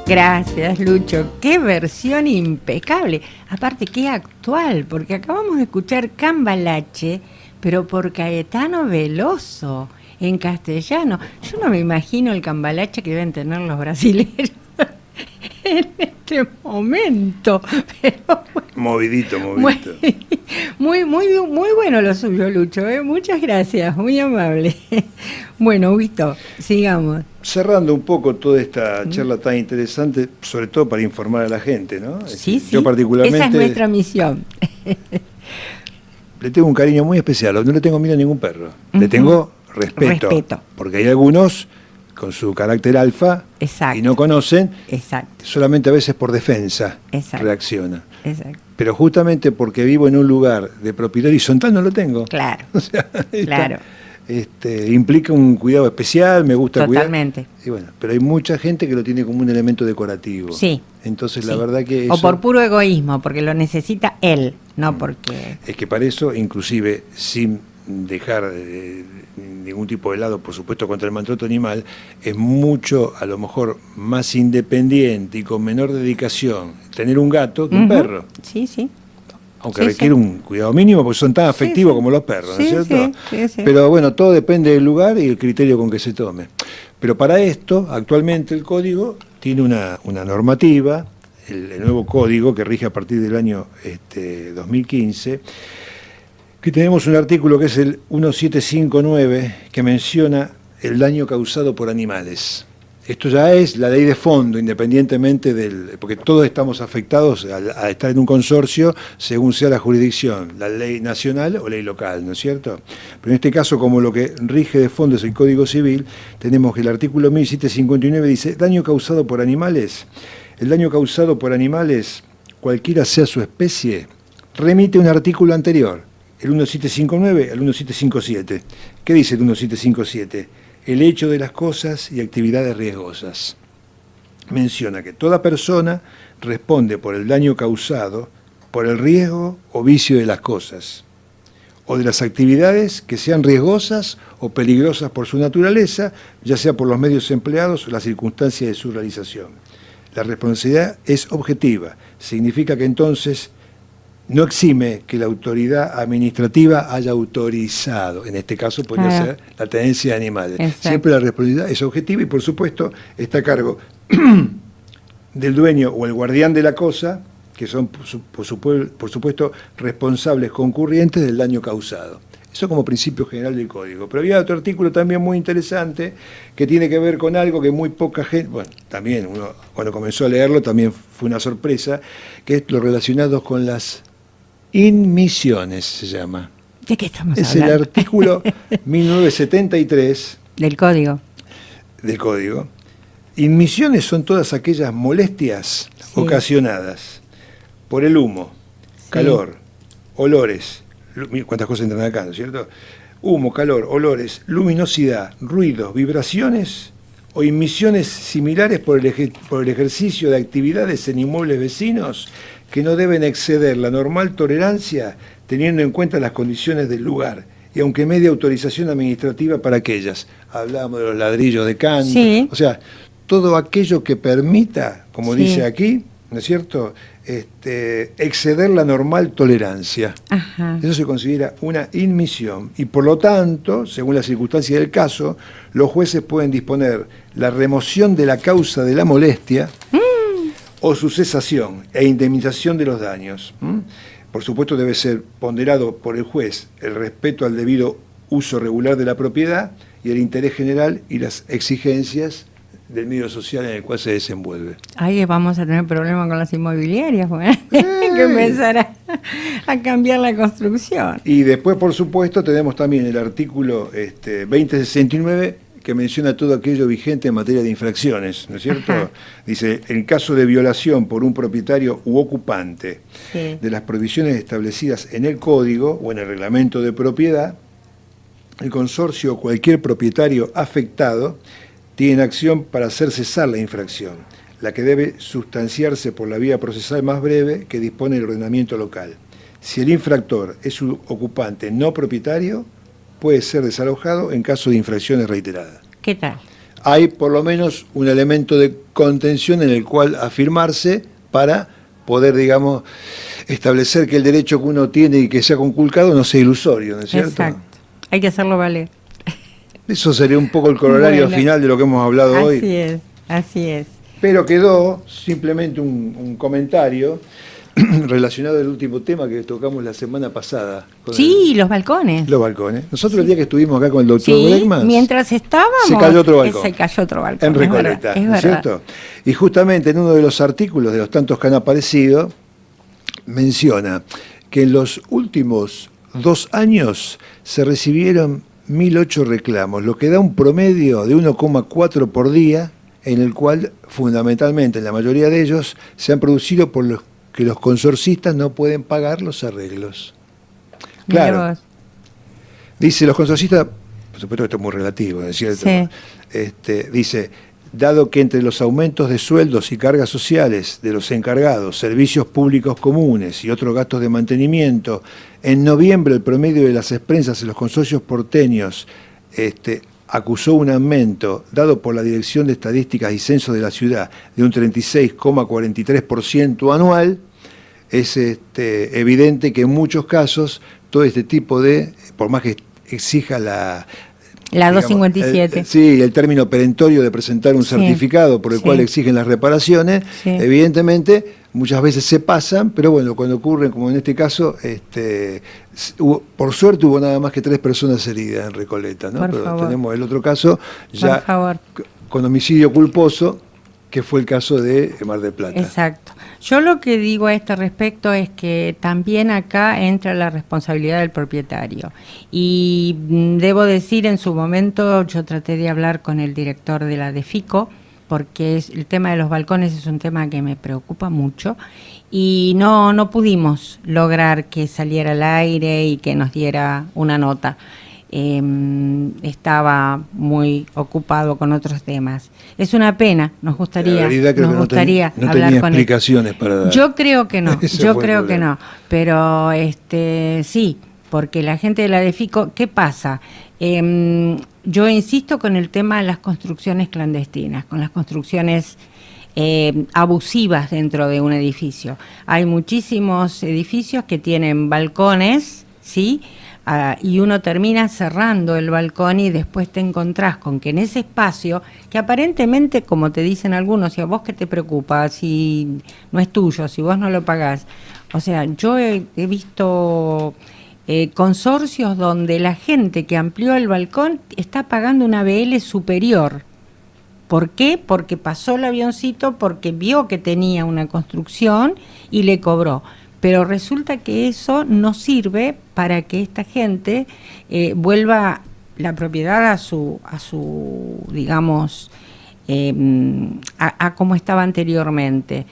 Gracias, Lucho. Qué versión impecable. Aparte, qué actual, porque acabamos de escuchar Cambalache, pero por Caetano Veloso, en castellano. Yo no me imagino el cambalache que deben tener los brasileños en este momento. Pero movidito. Muy bueno lo suyo, Lucho, ¿eh? Muchas gracias, muy amable. Bueno, Huguito, sigamos. Cerrando un poco toda esta charla tan interesante, sobre todo para informar a la gente, ¿no? Sí, Yo particularmente, esa es nuestra misión. Le tengo un cariño muy especial, no le tengo miedo a ningún perro, le tengo respeto, porque hay algunos con su carácter alfa y no conocen, solamente a veces por defensa reaccionan. Exacto. Pero justamente porque vivo en un lugar de propiedad horizontal no lo tengo. Claro, o sea, claro. Implica un cuidado especial, me gusta Totalmente. cuidar. Y bueno, pero hay mucha gente que lo tiene como un elemento decorativo. Sí. Entonces la verdad que eso, o por puro egoísmo, porque lo necesita él, no porque... Es que para eso, inclusive, sin dejar ningún tipo de lado, por supuesto, contra el maltrato animal, es mucho, a lo mejor, más independiente y con menor dedicación tener un gato que un perro. Sí, sí. Aunque requiere un cuidado mínimo, porque son tan afectivos como los perros, ¿no es cierto? Sí. Pero bueno, todo depende del lugar y el criterio con que se tome. Pero para esto, actualmente el código tiene una normativa, el nuevo código que rige a partir del año 2015, que tenemos un artículo que es el 1759, que menciona el daño causado por animales. Esto ya es la ley de fondo, independientemente porque todos estamos afectados a estar en un consorcio según sea la jurisdicción, la ley nacional o ley local, ¿no es cierto? Pero en este caso, como lo que rige de fondo es el Código Civil, tenemos que el artículo 1759 dice, daño causado por animales. El daño causado por animales, cualquiera sea su especie, remite a un artículo anterior, el 1759 al 1757. ¿Qué dice el 1757? El hecho de las cosas y actividades riesgosas. Menciona que toda persona responde por el daño causado por el riesgo o vicio de las cosas, o de las actividades que sean riesgosas o peligrosas por su naturaleza, ya sea por los medios empleados o las circunstancias de su realización. La responsabilidad es objetiva, significa que entonces no exime que la autoridad administrativa haya autorizado, en este caso podría ser la tenencia de animales. Exacto. Siempre la responsabilidad es objetiva y por supuesto está a cargo del dueño o el guardián de la cosa, que son por supuesto responsables concurrentes del daño causado. Eso como principio general del código. Pero había otro artículo también muy interesante que tiene que ver con algo que muy poca gente, bueno, también uno cuando comenzó a leerlo también fue una sorpresa, que es lo relacionado con las inmisiones, se llama. ¿De qué estamos hablando? Es el artículo 1973 del Código. Del Código. Inmisiones son todas aquellas molestias ocasionadas por el humo, calor, olores, cuántas cosas entran acá, ¿no es cierto? Humo, calor, olores, luminosidad, ruidos, vibraciones o inmisiones similares por el ejercicio de actividades en inmuebles vecinos que no deben exceder la normal tolerancia teniendo en cuenta las condiciones del lugar y aunque medie autorización administrativa para aquellas. Hablábamos de los ladrillos de canto, o sea, todo aquello que permita, como dice aquí, ¿no es cierto?, exceder la normal tolerancia. Ajá. Eso se considera una inmisión y por lo tanto, según las circunstancias del caso, los jueces pueden disponer la remoción de la causa de la molestia o su cesación e indemnización de los daños. Por supuesto debe ser ponderado por el juez el respeto al debido uso regular de la propiedad y el interés general y las exigencias del medio social en el cual se desenvuelve. Ahí vamos a tener problemas con las inmobiliarias, hay que empezar a cambiar la construcción. Y después, por supuesto, tenemos también el artículo 2069 que menciona todo aquello vigente en materia de infracciones, ¿no es cierto? Ajá. Dice, en caso de violación por un propietario u ocupante de las provisiones establecidas en el Código o en el reglamento de propiedad, el consorcio o cualquier propietario afectado tiene acción para hacer cesar la infracción, la que debe sustanciarse por la vía procesal más breve que dispone el ordenamiento local. Si el infractor es un ocupante no propietario, puede ser desalojado en caso de infracciones reiteradas. ¿Qué tal? hay por lo menos un elemento de contención en el cual afirmarse para poder, digamos, establecer que el derecho que uno tiene y que sea conculcado no sea ilusorio, ¿no es cierto? Exacto. Hay que hacerlo valer. Eso sería un poco el corolario final de lo que hemos hablado hoy. Así es, así es. Pero quedó simplemente un comentario relacionado al último tema que tocamos la semana pasada. Sí, los balcones. Los balcones. Nosotros el día que estuvimos acá con el doctor Bregman, mientras estábamos, se cayó otro balcón. Se cayó otro balcón. En Recoleta, ¿no es cierto? Y justamente en uno de los artículos de los tantos que han aparecido, menciona que en los últimos 2 años se recibieron 1.008 reclamos, lo que da un promedio de 1,4 por día, en el cual fundamentalmente en la mayoría de ellos se han producido por los que los consorcistas no pueden pagar los arreglos. Claro, dice los consorcistas, por supuesto que esto es muy relativo, ¿no es cierto? Sí. Dice, dado que entre los aumentos de sueldos y cargas sociales de los encargados, servicios públicos comunes y otros gastos de mantenimiento, en noviembre el promedio de las expensas en los consorcios porteños acusó un aumento dado por la Dirección de Estadísticas y Censos de la ciudad de un 36,43% anual, es evidente que en muchos casos todo este tipo de, por más que exija la 257. El término perentorio de presentar un certificado por el cual exigen las reparaciones, evidentemente muchas veces se pasan, pero bueno, cuando ocurren, como en este caso, por suerte hubo nada más que 3 personas heridas en Recoleta, ¿no? Pero tenemos el otro caso ya con homicidio culposo, que fue el caso de Mar del Plata. Exacto. Yo lo que digo a este respecto es que también acá entra la responsabilidad del propietario. Y debo decir, en su momento yo traté de hablar con el director de la DEFICO, porque el tema de los balcones es un tema que me preocupa mucho, y no pudimos lograr que saliera al aire y que nos diera una nota. Estaba muy ocupado con otros temas. Es una pena, nos gustaría hablar con explicaciones para dar. Yo creo que no, pero sí, porque la gente de la DEFICO, ¿qué pasa? Yo insisto con el tema de las construcciones clandestinas, con las construcciones abusivas dentro de un edificio. Hay muchísimos edificios que tienen balcones, ¿sí? Y uno termina cerrando el balcón y después te encontrás con que en ese espacio, que aparentemente, como te dicen algunos, si a vos qué te preocupa, si no es tuyo, si vos no lo pagás. O sea, yo he visto consorcios donde la gente que amplió el balcón está pagando una BL superior. ¿Por qué? Porque pasó el avioncito, porque vio que tenía una construcción y le cobró. Pero resulta que eso no sirve para que esta gente vuelva la propiedad a su digamos, a como estaba anteriormente.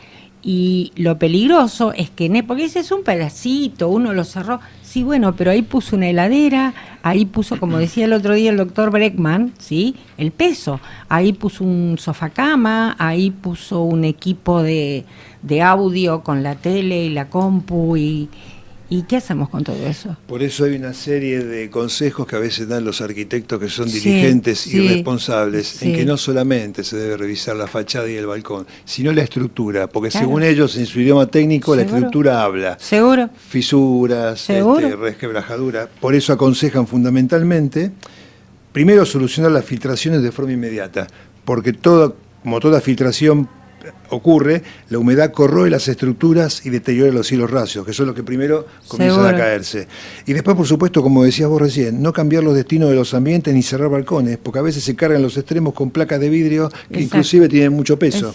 Y lo peligroso es que, porque ese es un pedacito, uno lo cerró. Sí, bueno, pero ahí puso una heladera, ahí puso, como decía el otro día el doctor Bregman, ¿sí? El peso. Ahí puso un sofacama, ahí puso un equipo de audio con la tele y la compu ¿y qué hacemos con todo eso? Por eso hay una serie de consejos que a veces dan los arquitectos que son diligentes y responsables, en que no solamente se debe revisar la fachada y el balcón, sino la estructura, porque según ellos, en su idioma técnico, la estructura habla. Seguro. Fisuras, resquebrajaduras. Por eso aconsejan fundamentalmente, primero, solucionar las filtraciones de forma inmediata, porque como toda filtración ocurre, la humedad corroe las estructuras y deteriora los hilos rasios, que son los que primero comienzan a caerse. Y después, por supuesto, como decías vos recién, no cambiar los destinos de los ambientes ni cerrar balcones, porque a veces se cargan los extremos con placas de vidrio que inclusive tienen mucho peso.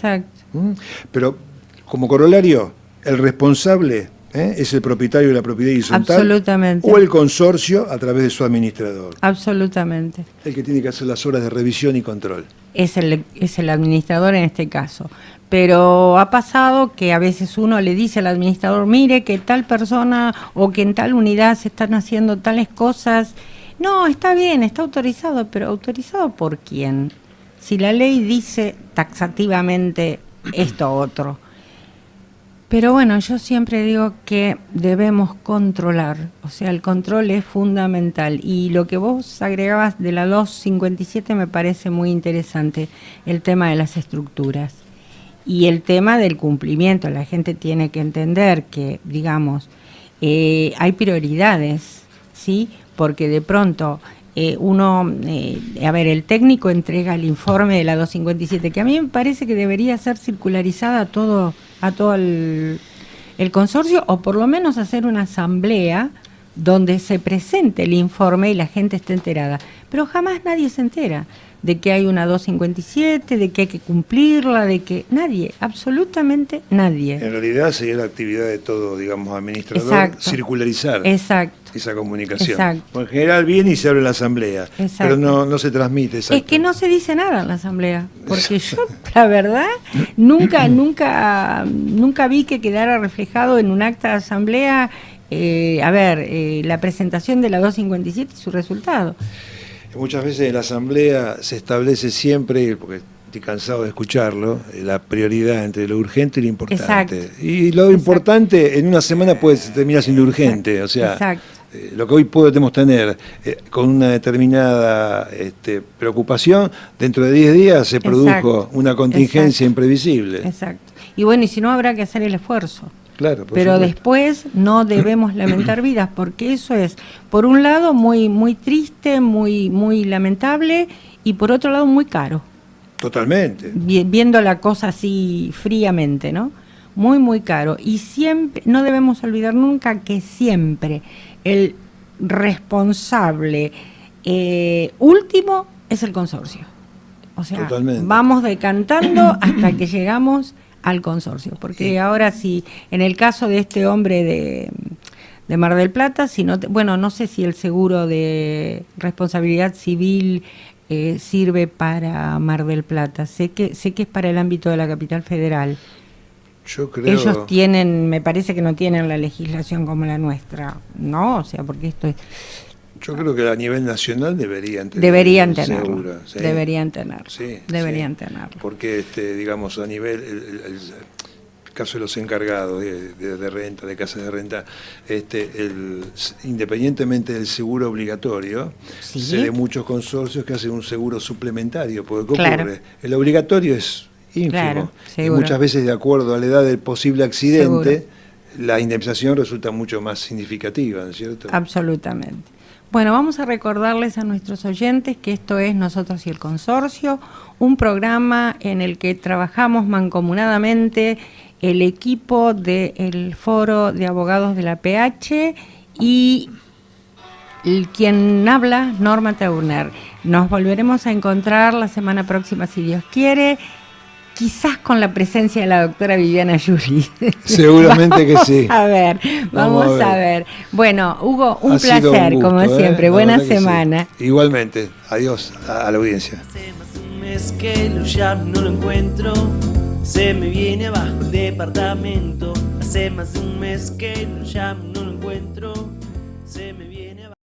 Pero como corolario, el responsable es el propietario de la propiedad horizontal. Absolutamente. O el consorcio a través de su administrador. Absolutamente. El que tiene que hacer las obras de revisión y control. Es el administrador en este caso. Pero ha pasado que a veces uno le dice al administrador, mire que tal persona o que en tal unidad se están haciendo tales cosas. No, está bien, está autorizado, pero ¿autorizado por quién? Si la ley dice taxativamente esto otro. Pero bueno, yo siempre digo que debemos controlar, o sea, el control es fundamental. Y lo que vos agregabas de la 257 me parece muy interesante, el tema de las estructuras y el tema del cumplimiento. La gente tiene que entender que, digamos, hay prioridades, ¿sí? Porque de pronto el técnico entrega el informe de la 257, que a mí me parece que debería ser circularizada a todo el consorcio, o por lo menos hacer una asamblea donde se presente el informe y la gente esté enterada. Pero jamás nadie se entera de que hay una 257, de que hay que cumplirla, de que nadie, absolutamente nadie. En realidad sería la actividad de todo, digamos, administrador, Exacto. circularizar esa comunicación. Exacto. En general viene y se abre en la asamblea, pero no se transmite. Exacto. Es que no se dice nada en la asamblea, porque yo, la verdad, nunca vi que quedara reflejado en un acta de asamblea, la presentación de la 257 y su resultado. Muchas veces en la asamblea se establece siempre, porque estoy cansado de escucharlo, la prioridad entre lo urgente y lo importante. Exacto. Y lo importante en una semana puede terminar siendo urgente. Exacto. O sea, Exacto. Lo que hoy podemos tener con una determinada preocupación, dentro de 10 días se produjo Exacto. una contingencia Exacto. imprevisible. Exacto. Y bueno, y si no, habrá que hacer el esfuerzo. Claro, pero supuesto. después no debemos lamentar vidas, porque eso es, por un lado, muy, muy triste, muy, muy lamentable, y por otro lado, muy caro. Totalmente. Viendo la cosa así fríamente, ¿no? Muy, muy caro. Y siempre, no debemos olvidar nunca que siempre el responsable último es el consorcio. O sea, Totalmente. vamos decantando hasta que llegamos al consorcio, porque sí. Ahora sí, en el caso de este hombre de Mar del Plata, si no no sé si el seguro de responsabilidad civil sirve para Mar del Plata, sé que es para el ámbito de la capital federal. Yo creo... Ellos tienen, me parece que no tienen la legislación como la nuestra, ¿no? O sea, porque esto es... Yo creo que a nivel nacional deberían tenerlo. Deberían tenerlo. Seguro, sí. Deberían tenerlo. Sí, deberían sí. tenerlo. Porque, digamos, a nivel, el caso de los encargados de renta, de casas de renta, independientemente del seguro obligatorio, ¿sí? Se de muchos consorcios que hacen un seguro suplementario. Porque ¿qué claro. ocurre? El obligatorio es ínfimo. Claro, y muchas veces, de acuerdo a la edad del posible accidente, seguro. La indemnización resulta mucho más significativa, ¿no es cierto? Absolutamente. Bueno, vamos a recordarles a nuestros oyentes que esto es Nosotros y el Consorcio, un programa en el que trabajamos mancomunadamente el equipo del Foro de Abogados de la PH y quien habla, Norma Teuner. Nos volveremos a encontrar la semana próxima, si Dios quiere, quizás con la presencia de la doctora Viviana Giulli. Seguramente que sí. Vamos a ver. Bueno, Hugo, un placer, gusto, como siempre. Buena semana. Sí. Igualmente. Adiós a la audiencia. Hace más de un mes que lo llamo, no lo encuentro. Se me viene abajo el departamento. Hace más de un mes que lo llamo, no lo encuentro.